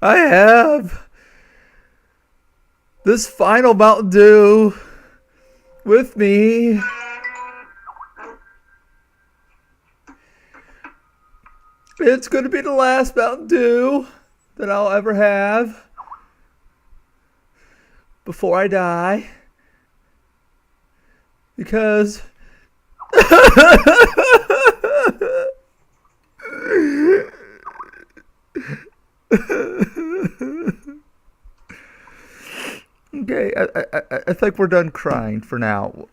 I have this final Mountain Dew with me. It's going to be the last Mountain Dew that I'll ever have before I die. Because okay, I think we're done crying for now.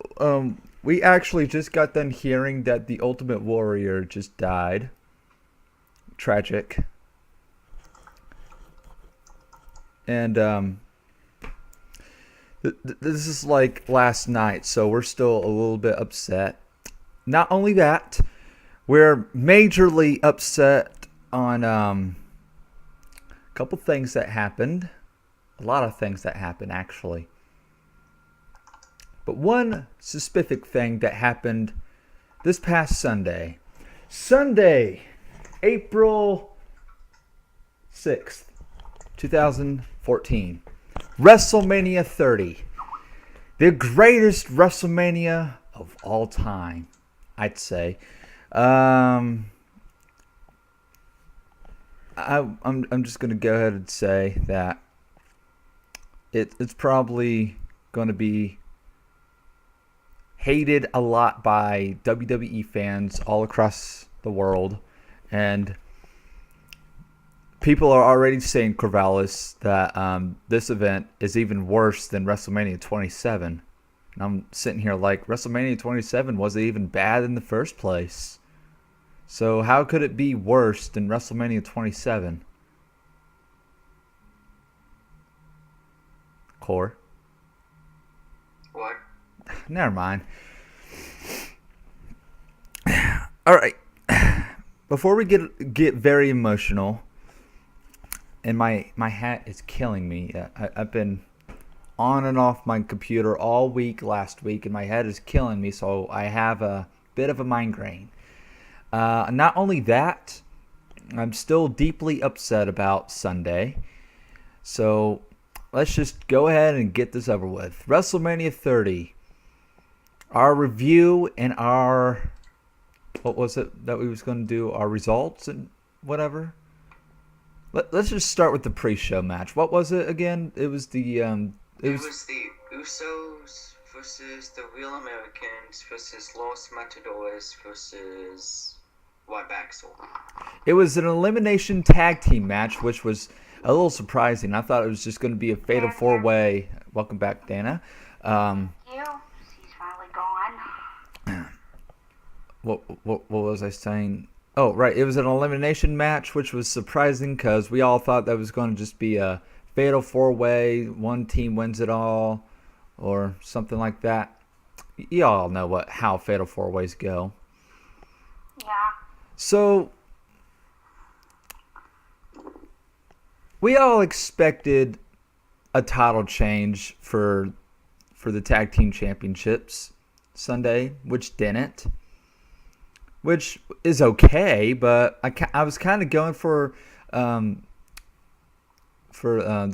We actually just got done hearing that the Ultimate Warrior just died. Tragic. And this is like last night, so we're still a little bit upset. Not only that, we're majorly upset on a couple things that happened. A lot of things that happened, actually. But one specific thing that happened this past Sunday. Sunday, April 6th, 2014. WrestleMania 30. The greatest WrestleMania of all time, I'd say. I'm just going to go ahead and say that it's probably going to be hated a lot by WWE fans all across the world. And people are already saying, Corvallis, that this event is even worse than WrestleMania 27. And I'm sitting here like, WrestleMania 27 wasn't even bad in the first place. So how could it be worse than WrestleMania 27? Core? What? Never mind. All right. Before we get very emotional, and my hat is killing me. I've been on and off my computer all week last week, and my head is killing me, so I have a bit of a migraine. Not only that, I'm still deeply upset about Sunday. So let's just go ahead and get this over with. WrestleMania 30. Our review and our... What was it that we was going to do? Our results and whatever? Let's just start with the pre-show match. What was it again? It was the... It was the Usos versus the Real Americans versus Los Matadores versus White Baxel. It was an elimination tag team match, which was a little surprising. I thought it was just going to be a fatal four-way. Welcome back, Dana. You? She's finally gone. What was I saying? Oh, right. It was an elimination match, which was surprising because we all thought that was going to just be a fatal four-way. One team wins it all or something like that. You all know how fatal four-ways go. Yeah. So we all expected a title change for the tag team championships Sunday, which didn't. Which is okay, but I was kind of going for the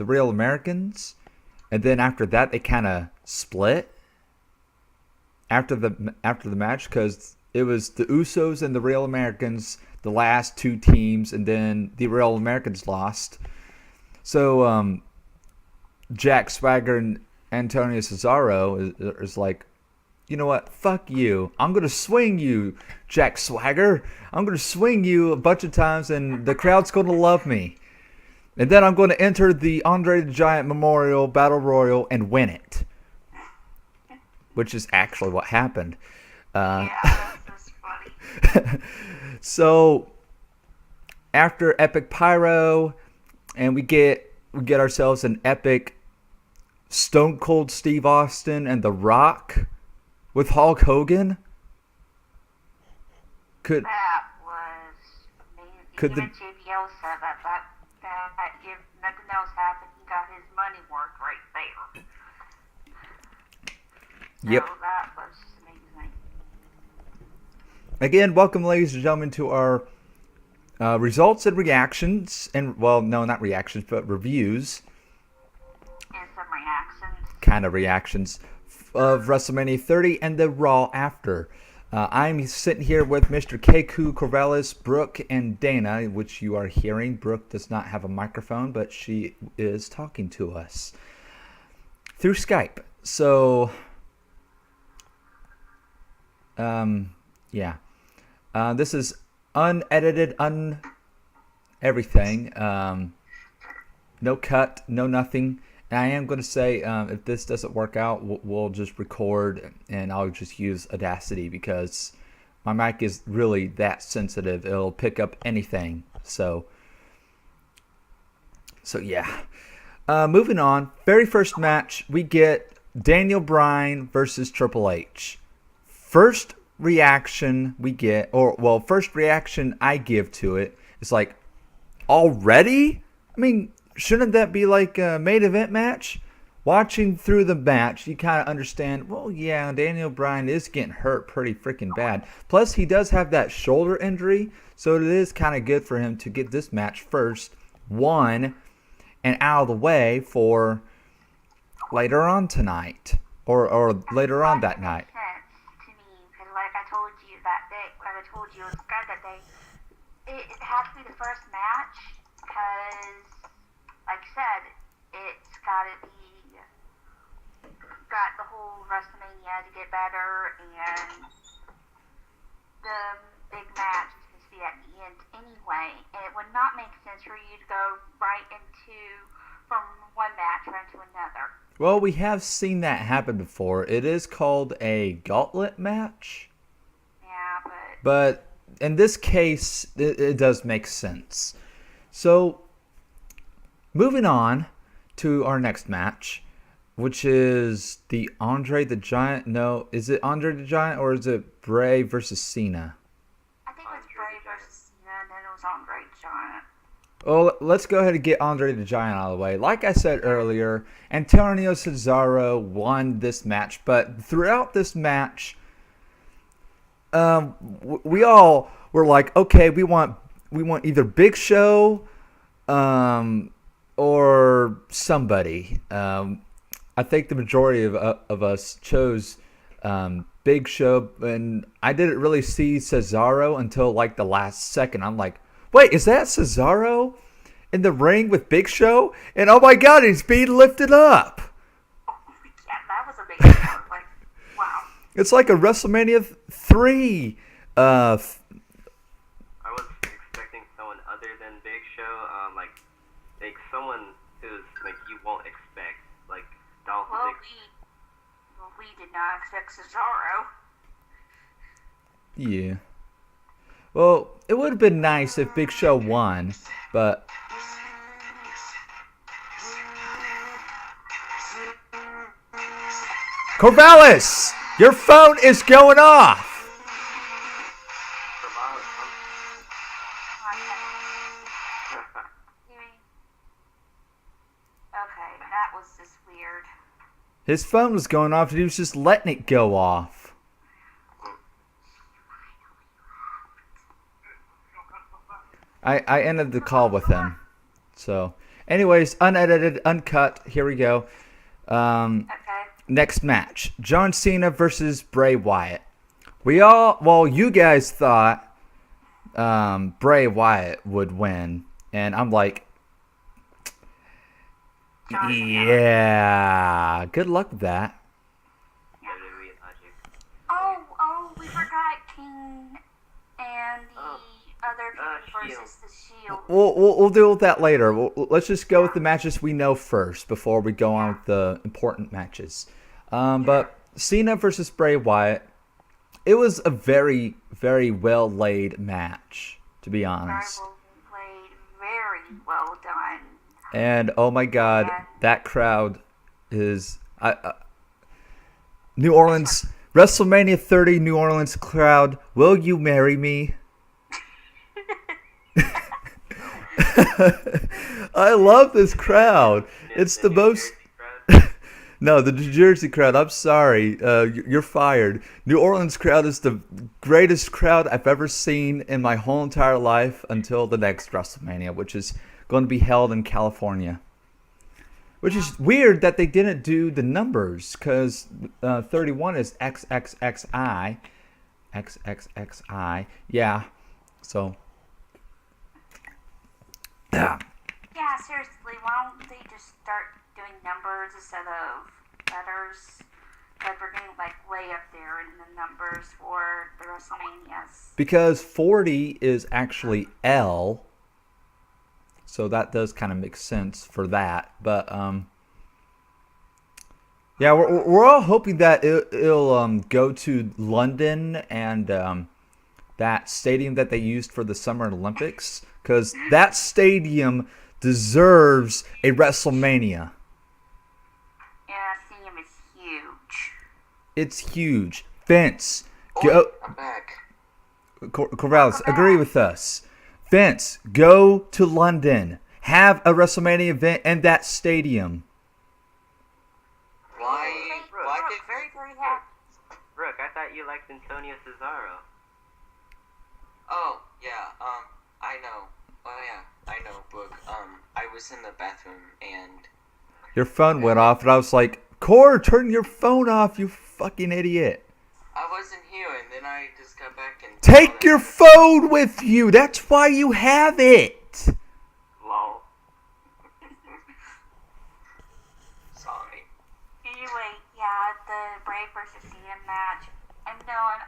Real Americans, and then after that they kind of split after the match because it was the Usos and the Real Americans, the last two teams, and then the Real Americans lost. So Jack Swagger and Antonio Cesaro is like, you know what? Fuck you. I'm going to swing you, Jack Swagger. I'm going to swing you a bunch of times, and the crowd's going to love me. And then I'm going to enter the Andre the Giant Memorial Battle Royal and win it. Which is actually what happened. Yeah, that's funny. So, after Epic Pyro, and we get ourselves an epic Stone Cold Steve Austin and The Rock with Hulk Hogan. That was amazing. Could Even JBL said that if nothing else happened, he got his money worth right there. Yep. So that was amazing. Again, welcome, ladies and gentlemen, to our results and reactions, and well, no, not reactions, but reviews, And some reactions. kind of reactions of WrestleMania 30 and the Raw after. I'm sitting here with Mr. Keku Corvallis, Brooke, and Dana, which you are hearing. Brooke does not have a microphone, but she is talking to us through Skype. So, yeah. This is unedited, everything. No cut, no nothing. And I am going to say, if this doesn't work out, we'll just record and I'll just use Audacity because my mic is really that sensitive. It'll pick up anything. So yeah. Moving on. Very first match, we get Daniel Bryan versus Triple H. First reaction we get, first reaction I give to it is like, already? I mean, shouldn't that be like a main event match? Watching through the match, you kind of understand, well, yeah, Daniel Bryan is getting hurt pretty freaking bad. Plus, he does have that shoulder injury, so it is kind of good for him to get this match first, won, and out of the way for later on tonight, or later on that night. Sense to me, because like I told you that day, like I told you on Skype that day, it had to be the first match, because like I said, it's got the whole WrestleMania to get better, and the big match is supposed to be at the end anyway, and it would not make sense for you to go right from one match right into another. Well, we have seen that happen before. It is called a gauntlet match. Yeah, But in this case, it does make sense. So, moving on to our next match, which is the Andre the Giant. No, is it Andre the Giant or is it Bray versus Cena? I think it was Bray versus Cena, and then it was Andre the Giant. Well, let's go ahead and get Andre the Giant out of the way. Like I said earlier, Antonio Cesaro won this match, but throughout this match, we all were like, okay, we want either Big Show, or somebody. I think the majority of us chose Big Show, and I didn't really see Cesaro until like the last second. I'm like, wait, is that Cesaro in the ring with Big Show? And oh my God, he's being lifted up. Yeah, that was a big deal. Like, wow. It's like a WrestleMania 3. I was expecting someone other than Big Show, like someone who's like you won't expect, like Dolph Well, Ziggler. we did not expect Cesaro. Yeah. Well, it would have been nice if Big Show won, but Corvallis, your phone is going off. Okay, that was just weird. His phone was going off and he was just letting it go off. I ended the call with him. So, anyways, unedited, uncut. Here we go. Okay. Next match. John Cena versus Bray Wyatt. You guys thought Bray Wyatt would win. And I'm like, yeah, good luck with that. WWE logic. Oh, we forgot King and the other people Shield. versus the Shield. We'll deal with that later. Let's just go with the matches we know first before we go on with the important matches. But Cena versus Bray Wyatt, it was a very, very well laid match, to be honest. Very well done. And oh my God, that crowd is New Orleans WrestleMania 30 New Orleans crowd. Will you marry me? I love this crowd. It's the most. No, the New Jersey crowd. I'm sorry. You're fired. New Orleans crowd is the greatest crowd I've ever seen in my whole entire life until the next WrestleMania, which is going to be held in California. Which is weird that they didn't do the numbers, because 31 is XXXI. XXXI. Yeah. So. Yeah. Yeah, seriously, why don't they just start doing numbers instead of letters? But we're getting like way up there in the numbers for the WrestleManias. Because 40 is actually L. So that does kind of make sense for that. But, yeah, we're all hoping that it'll go to London and that stadium that they used for the Summer Olympics. Because that stadium deserves a WrestleMania. Yeah, stadium is huge. It's huge. Vince, go. I'm back. Corvallis, agree with us. Vince, go to London. Have a WrestleMania event in that stadium. Why? Why Brooke, did very, very happy. Brooke, I thought you liked Antonio Cesaro. Oh yeah. I know. Oh yeah. I know, Brooke. I was in the bathroom and Your phone went off, and I was like, Cor, turn your phone off, you fucking idiot. I wasn't here, and then I just got back and Take your phone with you. That's why you have it. Lol. Sorry. Anyway, yeah, the Brave versus CM match. And knowing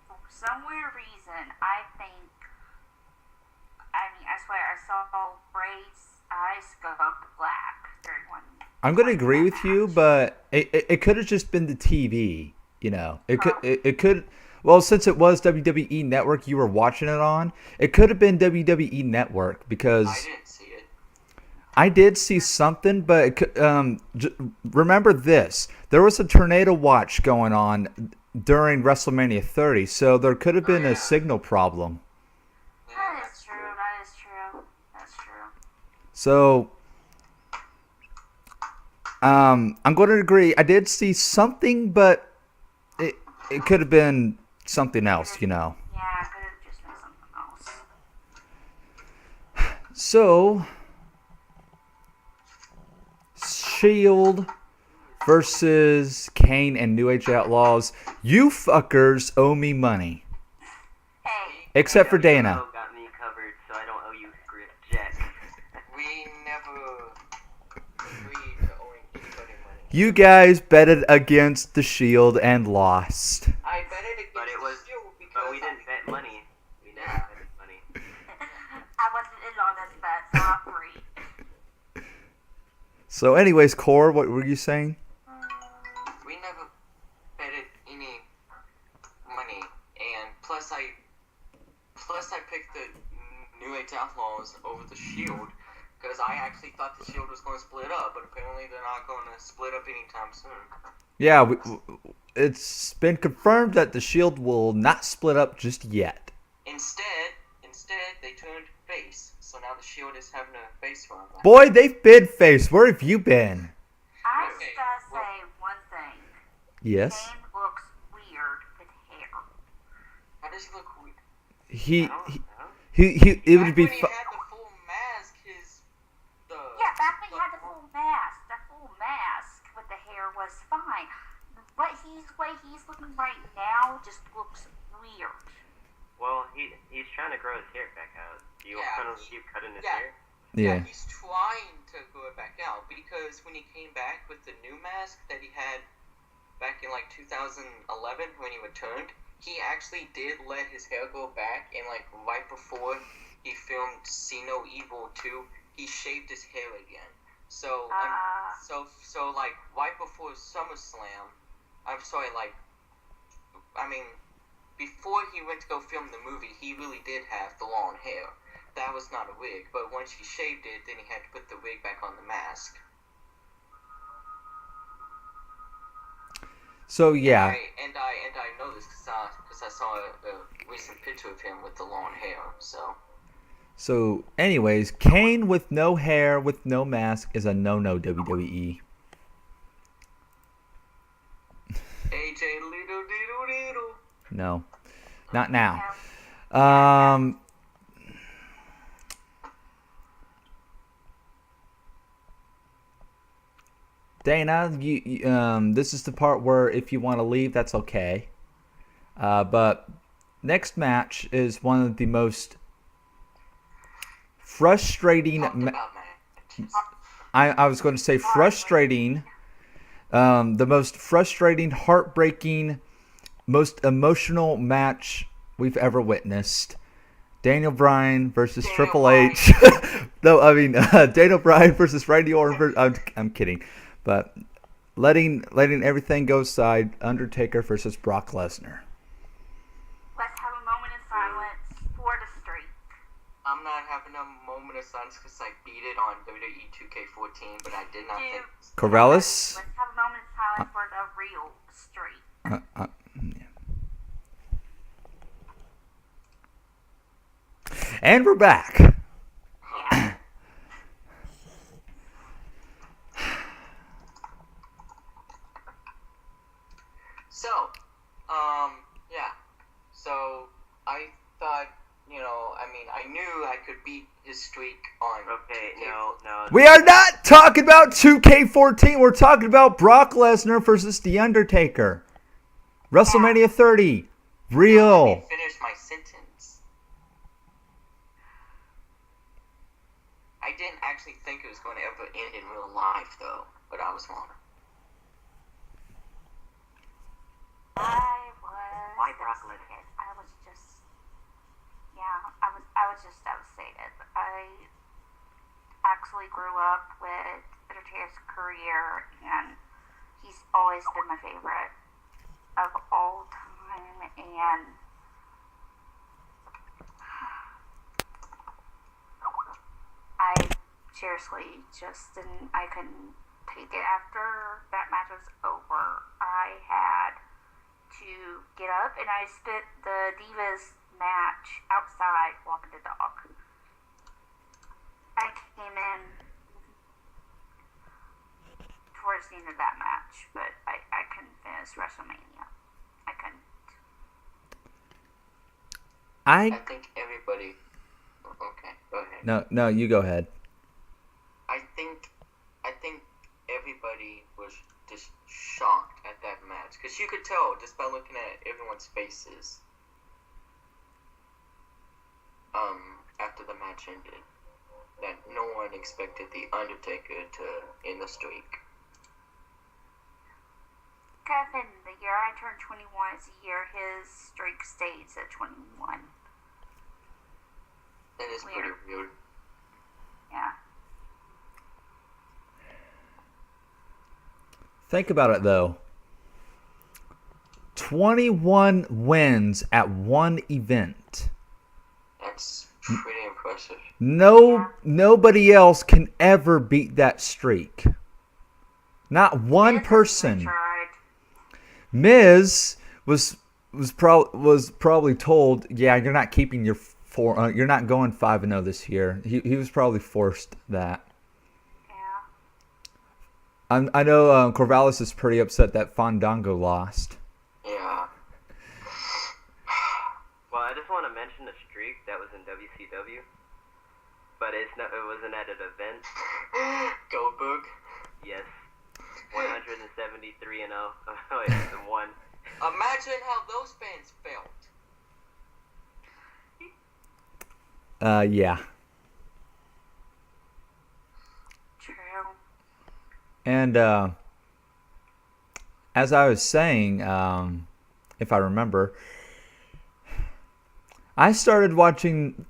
for some weird reason, I swear, I saw Brave's eyes go black during one. I'm gonna agree with you, but it could have just been the TV. You know, it could. Well, since it was WWE Network, you were watching it on. It could have been WWE Network because I didn't see it. I did see something, but it could, remember this: there was a tornado watch going on during WrestleMania 30, so there could have been yeah. a signal problem. Yeah, That that's is true. That is true. That's true. So, I'm going to agree. I did see something, but it could have been something else, you know. Yeah, it could have just been something else. So, Shield versus Kane and New Age Outlaws. You fuckers owe me money. Hey, Except for Dana. You got me covered, so I don't owe you jack. We never agreed to owing anybody money. You guys betted against the Shield and lost. I betted against But it was, the Shield because but we didn't bet money. We never bet money. I wasn't in on this bet, so I'm free. So, anyways, Core, what were you saying? we never betted any money, and plus I picked the New Age Outlaws over the Shield because I actually thought the Shield was going to split up, but apparently they're not going to split up anytime soon. Yeah, it's been confirmed that the Shield will not split up just yet. Instead, they turned face, so now the Shield is having a face run. Boy, they've been faced. Where have you been? I Okay, just gotta say one thing. Yes. Kane looks weird with hair. How does he look weird? He I don't know. it would be Back when he had the full mask, Yeah, back when he had the full mask with the hair was fine. Way he's looking right now just looks weird. Well, he's trying to grow his hair back out. Do you Yeah, want to keep cutting his yeah. hair? Yeah. he's trying to grow it back out because when he came back with the new mask that he had back in like 2011 when he returned, he actually did let his hair grow back, and like right before he filmed See No Evil 2, he shaved his hair again. So so like right before SummerSlam, before he went to go film the movie, he really did have the long hair. That was not a wig, but once he shaved it, then he had to put the wig back on the mask. So yeah. And I know this because I saw a recent picture of him with the long hair. So anyways, Kane with no hair, with no mask is a no-no WWE. No, not now. No. Dana, this is the part where if you want to leave, that's okay. But next match is one of the most frustrating. Talked about matches. I was going to say frustrating. The most frustrating, heartbreaking, most emotional match we've ever witnessed. Daniel Bryan versus Triple H. No, I mean Daniel Bryan versus Randy Orton. I'm kidding, but letting everything go aside. Undertaker versus Brock Lesnar. Let's have a moment of silence for the streak. I'm not having a moment of silence because I beat it on WWE 2K14, but I did not think. Corvallis. Let's have a moment of silence for the real streak. Yeah. And we're back. Yeah. So, yeah. So I thought, I knew I could beat his streak on. Okay, no. We are not talking about 2K14. We're talking about Brock Lesnar versus The Undertaker. WrestleMania 30. Let Real. me finish my sentence. I didn't actually think it was going to ever end in real life, though, but I was wrong. Why Brock Lesnar? I was just devastated. I actually grew up with Undertaker's career, and he's always been my favorite of all time, and I seriously just didn't, I couldn't take it after that match was over. I had to get up, and I spent the Divas match outside walking the dog. I came in towards the end of that match, but I couldn't finish WrestleMania. I couldn't. I think everybody. Okay, go ahead. No, you go ahead. I think everybody was just shocked at that match because you could tell just by looking at everyone's faces. After the match ended, that no one expected the Undertaker to end the streak. Kevin, the year I turned 21 is the year his streak stays at 21. That is pretty weird. Yeah. Think about it though. 21 wins at one event. That's pretty impressive. Nobody else can ever beat that streak. Not one person. Tried. Miz was probably told, yeah, you're not keeping your you're not going 5-0 this year. He was probably forced that. Yeah. I know Corvallis is pretty upset that Fandango lost. Yeah. Well, I just want to mention the streak that was in WCW, but it wasn't at an event. Goldberg. Yes, 173-0. Oh, yeah, and one. Imagine how those fans felt. Yeah. True. And as I was saying, if I remember, I started watching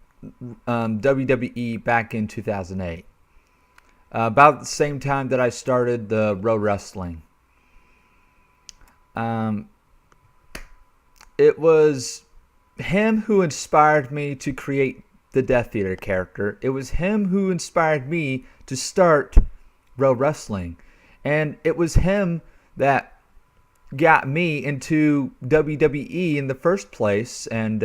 WWE back in 2008. About the same time that I started the Pro Wrestling. It was him who inspired me to create the Death Eater character. It was him who inspired me to start Pro Wrestling. And it was him that got me into WWE in the first place. And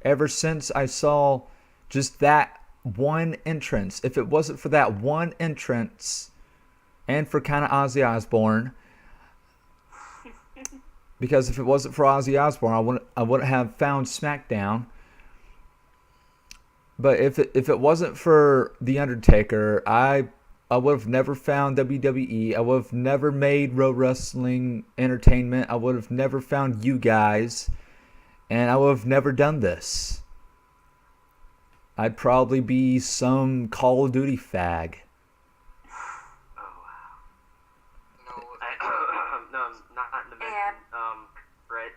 ever since I saw just that one entrance, if it wasn't for that one entrance and for kind of Ozzy Osbourne, because if it wasn't for Ozzy Osbourne, I wouldn't have found SmackDown. But if it wasn't for The Undertaker, I would have never found WWE. I would have never made Pro Wrestling Entertainment. I would have never found you guys, and I would have never done this. I'd probably be some Call of Duty fag. Oh wow. No, No, not to mention, Brett.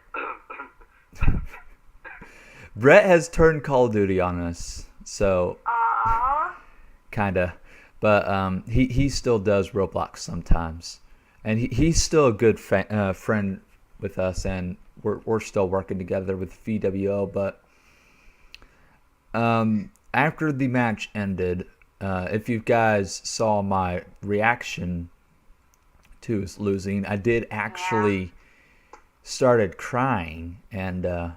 Brett has turned Call of Duty on us, so Aww. kinda. But he still does Roblox sometimes, and he's still a good friend with us, and we're still working together with VWO. But after the match ended, if you guys saw my reaction to his losing, I did actually started crying, and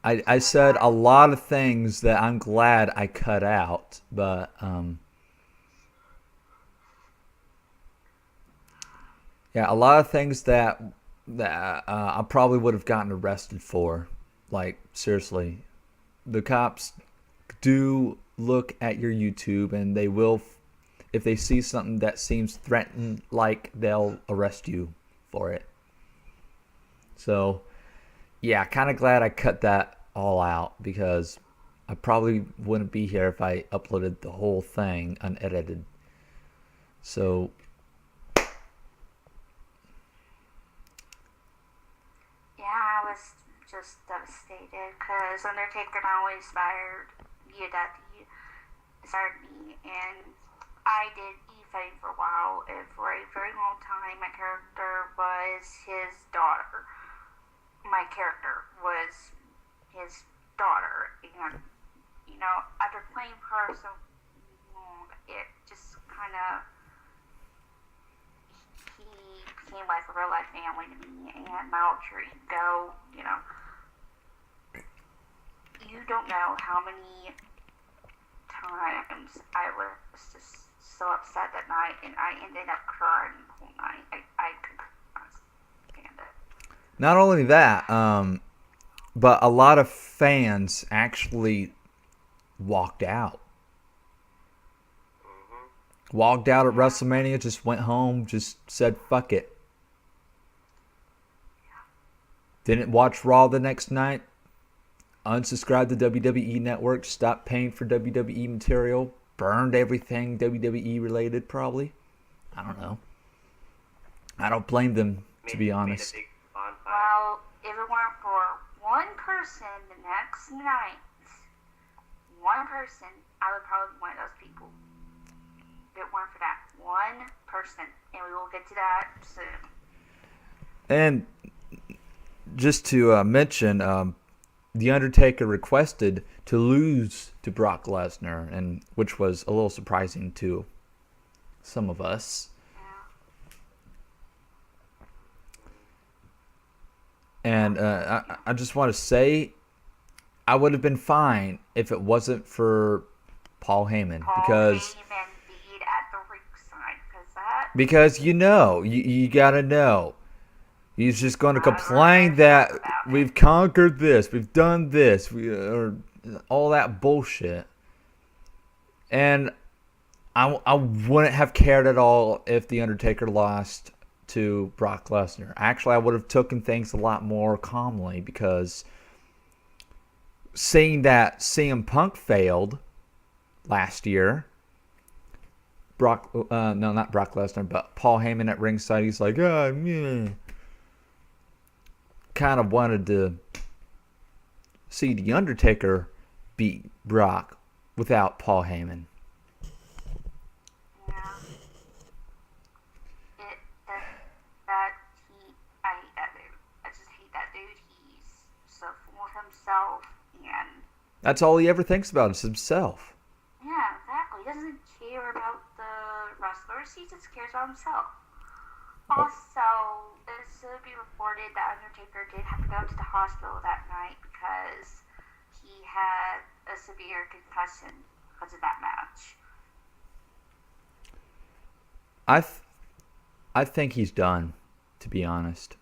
I said a lot of things that I'm glad I cut out, but yeah, a lot of things that I probably would have gotten arrested for. Like, seriously, the cops do look at your YouTube, and they will, if they see something that seems threatened, like, they'll arrest you for it. So, yeah, kind of glad I cut that all out, because I probably wouldn't be here if I uploaded the whole thing unedited. So, Yeah, I was just devastated because Undertaker not only inspired me, and I did e-fighting for a while, and for a very long time my character was his daughter. My character was his daughter, and after playing her so long, it just kind of, he became like a real life family to me, and my alter ego. You don't know how many times I was just so upset that night, and I ended up crying the whole night. I could not stand it. not only that, but a lot of fans actually walked out. Walked out at WrestleMania, just went home, just said fuck it. Didn't watch Raw the next night. Unsubscribed to WWE Network. Stopped paying for WWE material. Burned everything WWE related, probably. I don't know. I don't blame them, to be honest. Well, if it weren't for one person the next night, one person, I would probably be one of those people. If it weren't for that one person, and we will get to that soon. And just to mention, The Undertaker requested to lose to Brock Lesnar, and which was a little surprising to some of us. And I just want to say, I would have been fine if it wasn't for Paul Heyman, because you gotta know, he's just going to complain that we've conquered this, we've done this, or all that bullshit. And I wouldn't have cared at all if The Undertaker lost to Brock Lesnar. Actually, I would have taken things a lot more calmly, because seeing that CM Punk failed last year, not Brock Lesnar, but Paul Heyman at ringside, he's like, kind of wanted to see The Undertaker beat Brock without Paul Heyman. I just hate that dude. He's so full of himself, and That's all he ever thinks about is himself. yeah, exactly. He doesn't care about the wrestlers. He just cares about himself. Also, it should be reported that Undertaker did have to go to the hospital that night because he had a severe concussion because of that match. I think he's done. to be honest.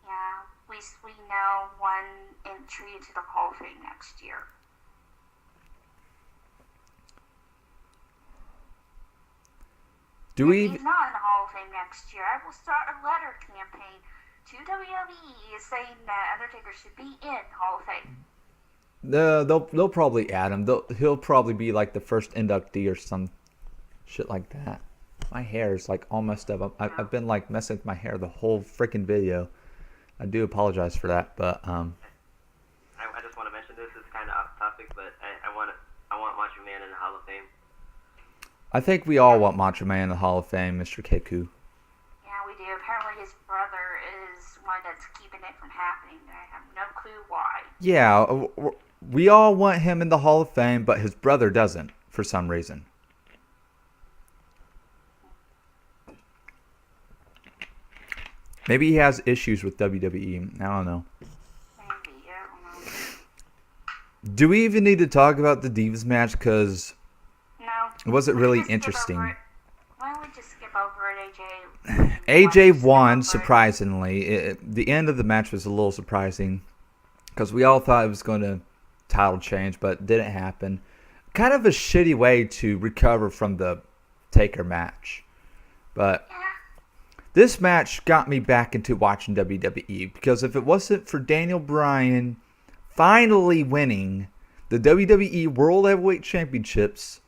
Yeah, at least we know one entry into the Hall of Fame next year. Do If we? he's not in the Hall of Fame next year, I will start a letter campaign to WWE saying that Undertaker should be in Hall of Fame. They'll probably add him. He'll probably be like the first inductee or some shit like that. My hair is like all messed up. I've been like messing with my hair the whole freaking video. I do apologize for that, but I just want to mention this is kind of off topic, but I want Macho Man in the Hall of Fame. I think we all want Macho Man in the Hall of Fame, Mr. Keku. Yeah, we do. Apparently his brother is one that's keeping it from happening. I have no clue why. Yeah, we all want him in the Hall of Fame, but his brother doesn't for some reason. Maybe he has issues with WWE. I don't know. Maybe, I don't know. Do we even need to talk about the Divas match? Because No. it wasn't We really just skip interesting. over it. Why don't we just skip over it, AJ? AJ Skip won, over it. surprisingly. The end of the match was a little surprising. Because we all thought it was going to title change, but it didn't happen. Kind of a shitty way to recover from the Taker match. But Yeah. this match got me back into watching WWE. Because if it wasn't for Daniel Bryan finally winning the WWE World Heavyweight Championships,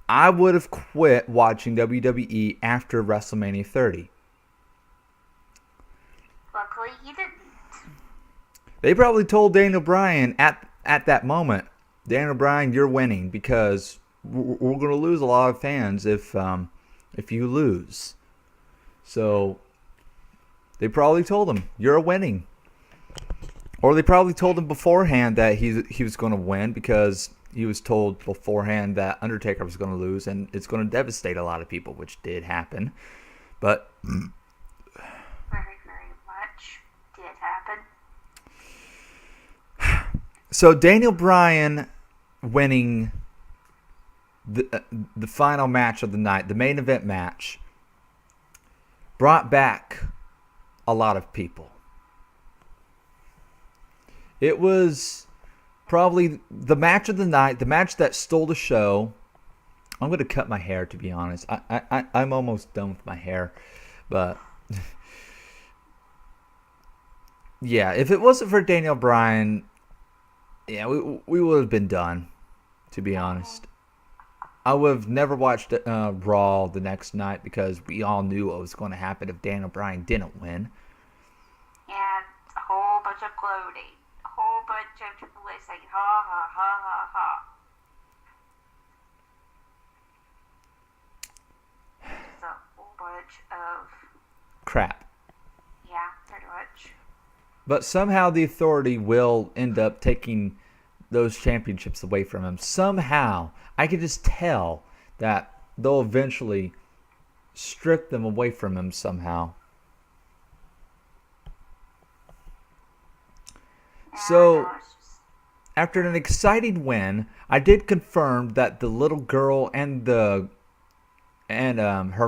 I would have quit watching WWE after WrestleMania 30. Luckily, he didn't. They probably told Daniel Bryan at that moment, Daniel Bryan, you're winning because we're going to lose a lot of fans if you lose. So they probably told him, you're winning. Or they probably told him beforehand that he was going to win because he was told beforehand that Undertaker was going to lose and it's going to devastate a lot of people, which did happen. But Very, very much did happen. so Daniel Bryan winning the final match of the night, the main event match, brought back a lot of people. It was probably the match of the night, the match that stole the show. I'm going to cut my hair, to be honest. I'm almost done with my hair. But, yeah, if it wasn't for Daniel Bryan, yeah, we would have been done, to be honest. I would have never watched Raw the next night because we all knew what was going to happen if Daniel Bryan didn't win. And a whole bunch of gloating. A whole bunch of Triple H saying, ha, ha, ha, ha, ha. Just a whole bunch of, Crap. yeah, pretty much. But somehow the Authority will end up taking those championships away from him. Somehow. I can just tell that they'll eventually strip them away from him somehow. So, No, it's just, after an exciting win, I did confirm that the little girl and her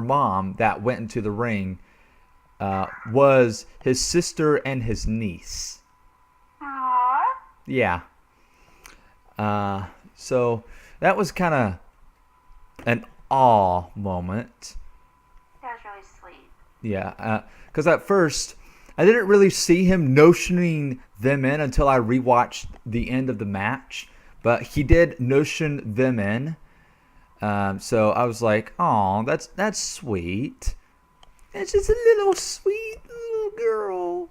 mom that went into the ring was his sister and his niece. aww. Yeah. So that was kind of an awe moment. That was really sweet. Yeah. Because at first, I didn't really see him notioning them in until I rewatched the end of the match. But he did notion them in. So I was like, "Oh, that's sweet. It's just a little sweet little girl.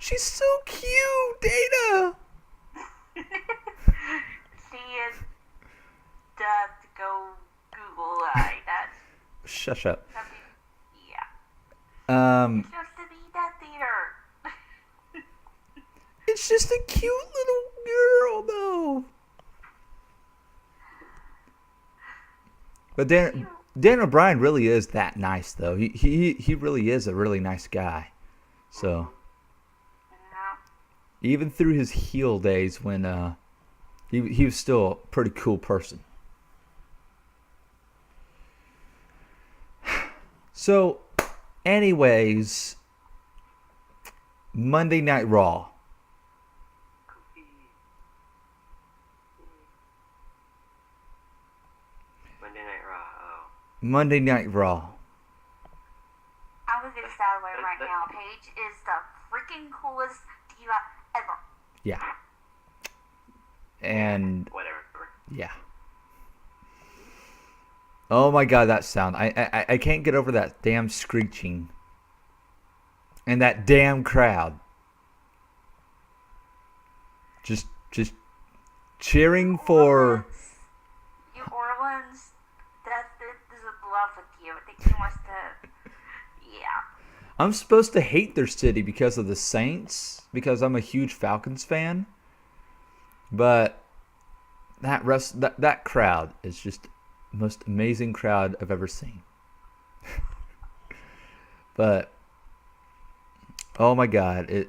She's so cute, Dana." Seeing Death go Google eye. That's Shush up. something. Yeah. Um, It's just to be that theater. it's just a cute little girl, though. But Dan O'Brien really is that nice, though. He really is a really nice guy. So Yeah. even through his heel days, when he was still a pretty cool person. So, anyways, Monday Night Raw. Monday Night Raw. Oh. Monday Night Raw. I'm gonna get this out of the way right now. Paige is the freaking coolest diva ever. Yeah. And Whatever. yeah. Oh my god, that sound. I can't get over that damn screeching. And that damn crowd. Just cheering for New Orleans, that is in love with you. I think he wants to. Yeah. I'm supposed to hate their city because of the Saints, because I'm a huge Falcons fan. But that crowd is just the most amazing crowd I've ever seen. But oh my god,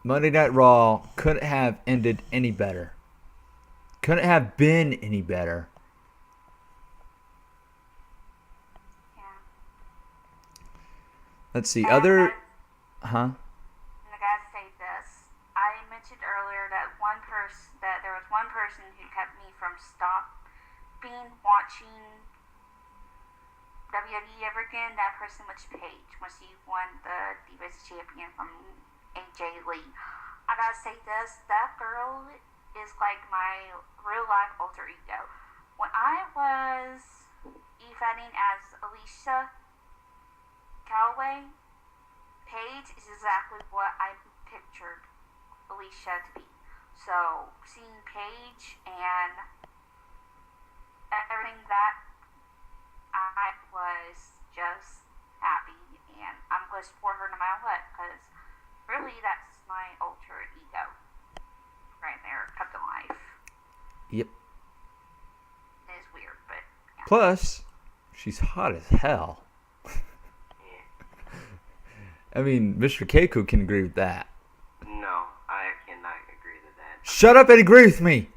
Monday Night Raw couldn't have ended any better. Couldn't have been any better. Yeah. Let's see, And other... I Huh? gotta say this. I mentioned earlier that there was one person who kept me from stopping watching WWE ever again. That person was Paige when she won the Divas Champion from AJ Lee. I gotta say this, that girl is like my real life alter ego. When I was e-fighting as Alicia Calloway, Paige is exactly what I pictured Alicia to be. So seeing Paige and everything that, I was just happy, and I'm going to support her no matter what, because really that's my alter ego right there, come to life. Yep. It is weird, but yeah. Plus, she's hot as hell. I mean, Mr. Keiko can agree with that. No, I cannot agree to that. Shut up and agree with me!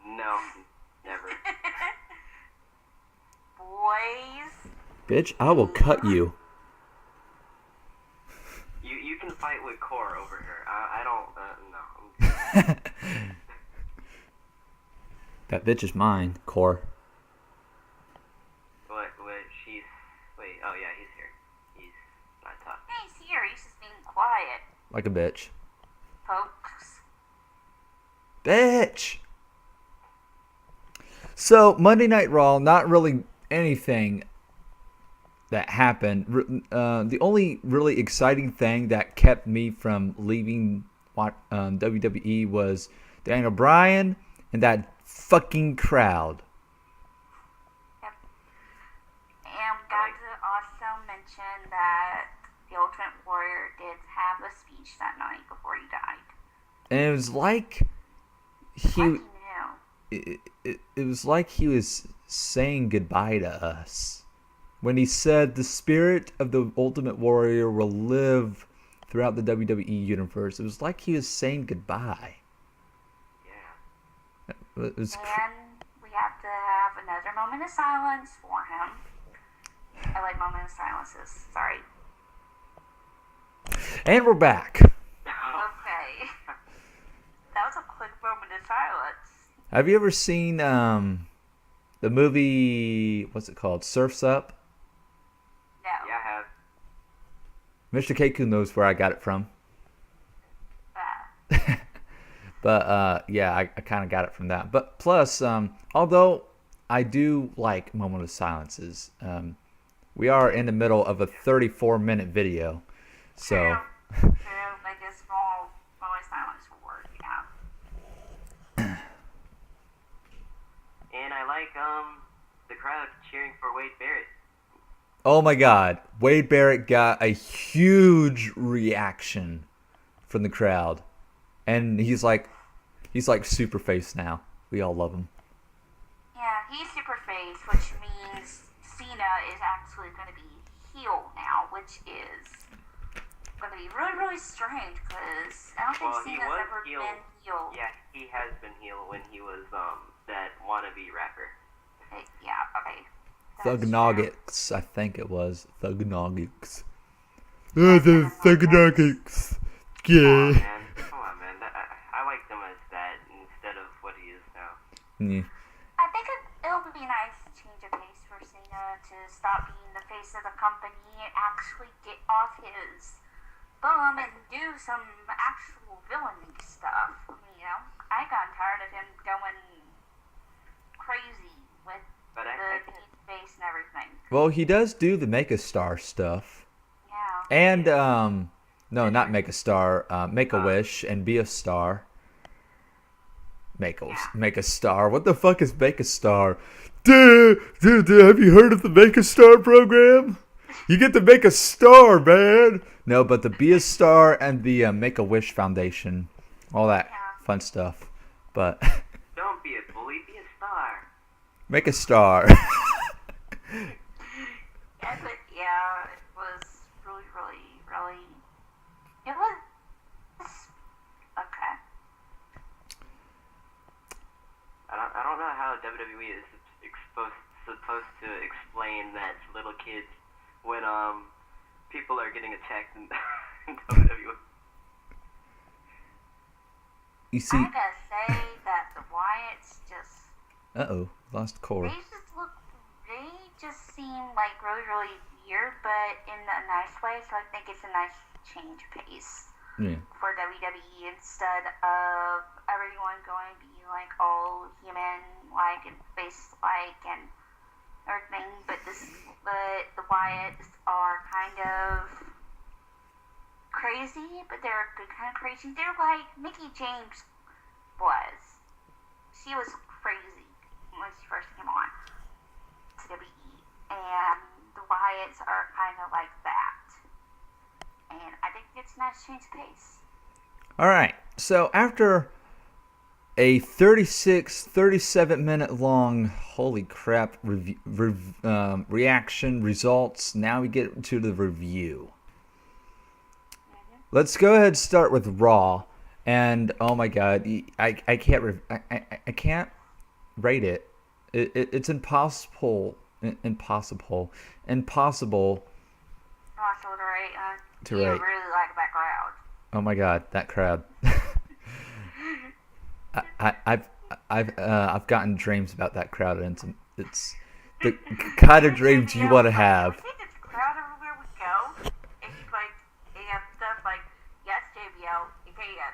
No, never. Boys. Bitch, I will cut you. You can fight with Core over her. I don't. No. That bitch is mine, Core. What? She's. Wait. Oh yeah, he's here. He's not talking. Hey, he's here, he's just being quiet, Like a bitch. folks. Bitch! So, Monday Night Raw, not really anything that happened. The only really exciting thing that kept me from leaving WWE was Daniel Bryan and that fucking crowd. Yep. And we got to also mention that the Ultimate Warrior did have a speech that night before he died. And it was like he... Like he knew. It was like he was saying goodbye to us. When he said the spirit of the Ultimate Warrior will live throughout the WWE universe, it was like he was saying goodbye. Yeah. It was And we have to have another moment of silence for him. I like moment of silences. Sorry. And we're back. Okay. That was a quick moment of silence. Have you ever seen the movie, what's it called, Surf's Up? No. Yeah, I have. Mr. Keiko knows where I got it from. But yeah, I kind of got it from that. But plus, although I do like moment of silences, we are in the middle of a 34-minute video. So, True. Like a small moment of silence for work, yeah. And I like the crowd cheering for Wade Barrett. oh my God, Wade Barrett got a huge reaction from the crowd. And he's like super face now. We all love him. Yeah, he's super face, which means Cena is actually going to be heel now, which is going to be really, really strange because I don't think Well, he Cena's was ever heel. been heel. Yeah, he has been heel when he was that wannabe rapper. Yeah, okay. That's Thug true. Nuggets, I think it was. Thug Nuggets. The Thug Nuggets. Come on, Yeah. man. Come on, man. I liked him as that instead of what he is now. Yeah. I think it'll be a nice change of pace for Cena to stop being the face of the company and actually get off his bum and do some actual villainy stuff. I mean, I got tired of him going crazy with But the face and everything. Well, he does do the Make a Star stuff. Yeah. And, no, not Make a Star, Make a Wish and Be a Star. Make a Star. What the fuck is Make a Star? Dude, have you heard of the Make a Star program? You get to make a star, man. No, but the Be a Star and the Make a Wish Foundation, all that fun stuff. But don't be a bully, be a star. make a star. Yeah, it was really. It was okay. I don't know how WWE is supposed to explain that to little kids when people are getting attacked in WWE. You see, I gotta say that the Wyatts just lost Cora. they just seem like really weird, but in a nice way. So I think it's a nice change of pace Yeah. for WWE instead of everyone going to be like all human like and face like and everything. But the Wyatts are kind of crazy, but they're good kind of crazy. They're like Mickey James was. She was crazy when she first came on to WWE, and the Wyatts are kind of like that. And I think it's a nice change of pace. All right. So after a 37-minute long, holy crap, reaction results, now we get to the review. Let's go ahead and start with Raw. And oh my god, I can't I can't rate it. It's impossible Possible to rate. To You rate. really like that crowd. Oh my god, that crowd. I've gotten dreams about that crowd, and it's the kind of dreams you want to have. I think it's a crowd everywhere we go. It's like they have stuff like, yes, JBL, okay, yes.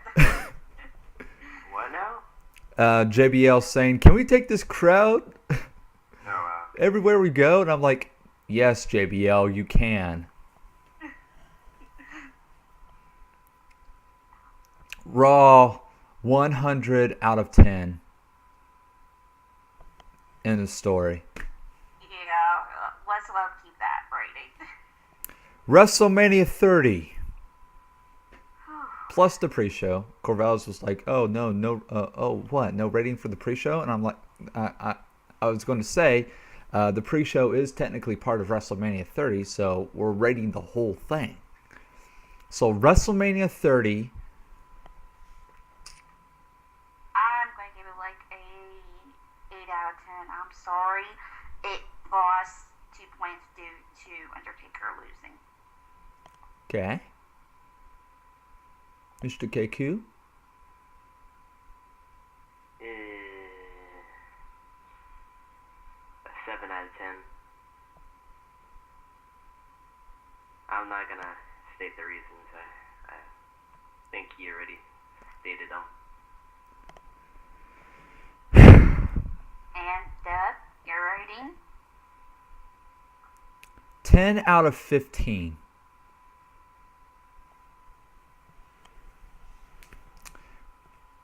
What now? JBL saying, "Can we take this crowd No, everywhere we go?" And I'm like, "Yes, JBL, you can." Raw, 100 out of 10. End of story. Yeah, let's love keep that rating. WrestleMania 30. Plus the pre-show. Corvallis was like, "Oh no, what? No rating for the pre-show?" And I'm like, I was going to say, the pre-show is technically part of WrestleMania 30, so we're rating the whole thing. So WrestleMania 30. I'm going to give it like a 8 out of 10. I'm sorry. It lost 2 points due to Undertaker losing. Okay. Mr. KQ. A 7 out of 10. I'm not gonna state the reasons. I think he already stated them. And Deb, your rating? 10 out of 15.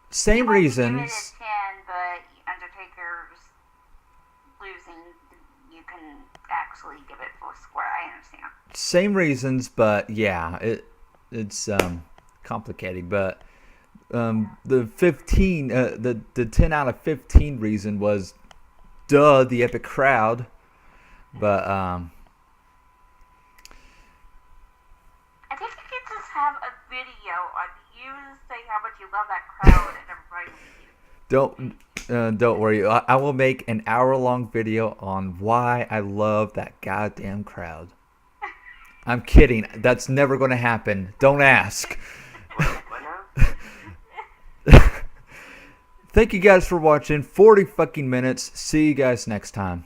Same You might give it reasons. a 10, but Undertaker's losing, you can actually give it full square. I understand. Same reasons, but yeah, it's complicated. But the 15, the 10 out of 15 reason was, the epic crowd. But I think you could just have a video on you saying how much you love that crowd and everybody with you. don't worry. I will make an hour-long video on why I love that goddamn crowd. I'm kidding. That's never going to happen. Don't ask. Thank you guys for watching. 40 fucking minutes. See you guys next time.